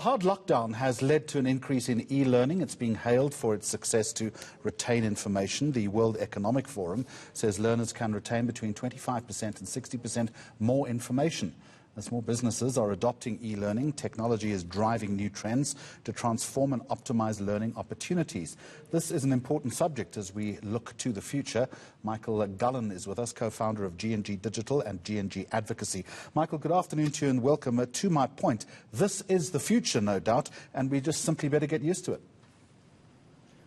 Hard lockdown has led to an increase in e-learning. It's being hailed for its success to retain information. The World Economic Forum says learners can retain between 25% and 60% more information. As more businesses are adopting e-learning, technology is driving new trends to transform and optimize learning opportunities. This is an important subject as we look to the future. Michael Gullan is with us, co-founder of G&G Digital and G&G Advocacy. Michael, good afternoon to you and welcome. To my point, this is the future, no doubt, and we just simply better get used to it.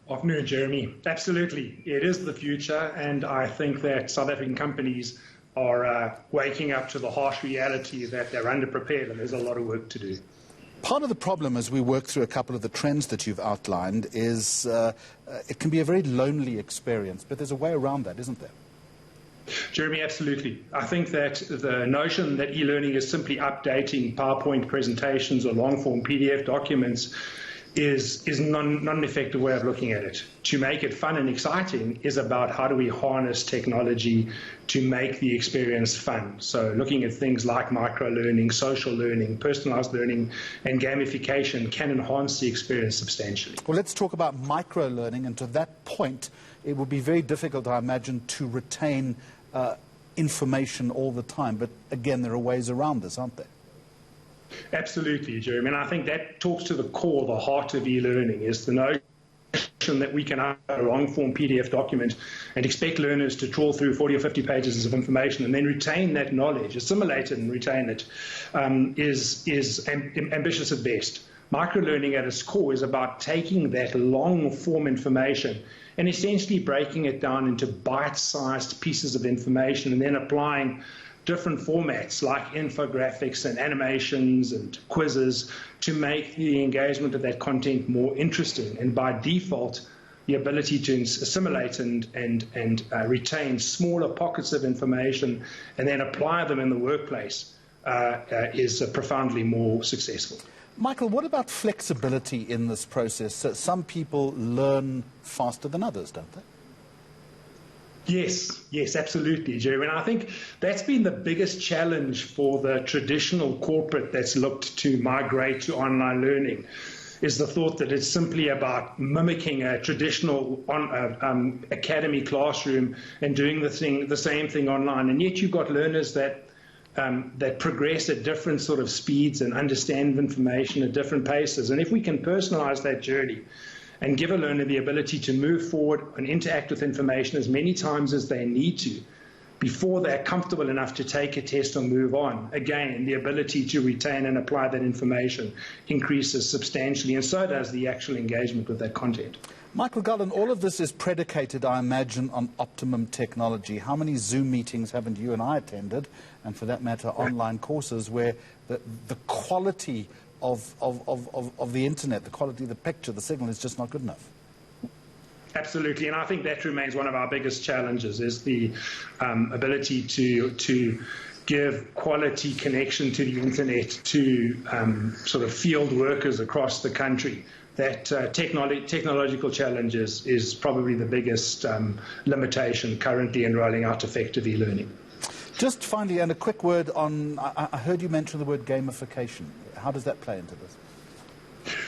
Afternoon, Jeremy. Absolutely. It is the future, and I think that South African companies are waking up to the harsh reality that they're underprepared and there's a lot of work to do. Part of the problem as we work through a couple of the trends that you've outlined is it can be a very lonely experience, but there's a way around that, isn't there? Jeremy, absolutely. I think that the notion that e-learning is simply updating PowerPoint presentations or long-form PDF documents is not an effective way of looking at it. To make it fun and exciting is about how do we harness technology to make the experience fun. So looking at things like microlearning, social learning, personalized learning, and gamification can enhance the experience substantially. Well, let's talk about microlearning, and to that point, it would be very difficult, I imagine, to retain information all the time. But again, there are ways around this, aren't there? Absolutely, Jeremy, and I think that talks to the core, the heart of e-learning, is the notion that we can have a long-form PDF document and expect learners to trawl through 40 or 50 pages of information and then retain that knowledge, assimilate it and retain it, is ambitious at best. Microlearning at its core is about taking that long-form information and essentially breaking it down into bite-sized pieces of information and then applying different formats like infographics and animations and quizzes to make the engagement of that content more interesting. And by default, the ability to assimilate and retain smaller pockets of information and then apply them in the workplace is profoundly more successful. Michael, what about flexibility in this process? So some people learn faster than others, don't they? Yes, absolutely, Jeremy. And I think that's been the biggest challenge for the traditional corporate that's looked to migrate to online learning, is the thought that it's simply about mimicking a traditional academy classroom and doing the same thing online. And yet you've got learners that progress at different sort of speeds and understand information at different paces. And if we can personalize that journey and give a learner the ability to move forward and interact with information as many times as they need to before they're comfortable enough to take a test or move on, again, the ability to retain and apply that information increases substantially, and so does the actual engagement with that content. Michael Gullan, all of this is predicated, I imagine, on optimum technology. How many Zoom meetings haven't you and I attended, and for that matter, online courses, where the quality of the internet, the quality of the picture, the signal is just not good enough? Absolutely, and I think that remains one of our biggest challenges, is the ability to give quality connection to the internet to sort of field workers across the country. That technological challenge is probably the biggest limitation currently in rolling out effective e-learning. Just finally, and a quick word on, I heard you mention the word gamification. How does that play into this?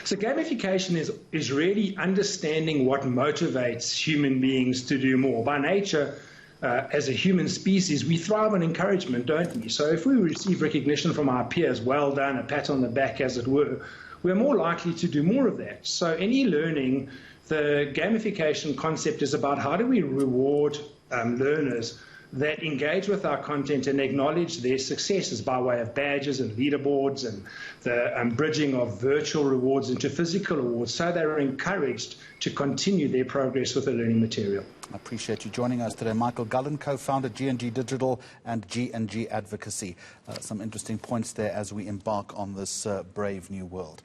So gamification is really understanding what motivates human beings to do more. By nature, as a human species, we thrive on encouragement, don't we? So if we receive recognition from our peers, well done, a pat on the back as it were, we're more likely to do more of that. So in e-learning, the gamification concept is about how do we reward learners that engage with our content and acknowledge their successes by way of badges and leaderboards and the bridging of virtual rewards into physical rewards, so they're encouraged to continue their progress with the learning material. I appreciate you joining us today. Michael Gullan, co-founder G&G Digital and G&G Advocacy. Some interesting points there as we embark on this brave new world.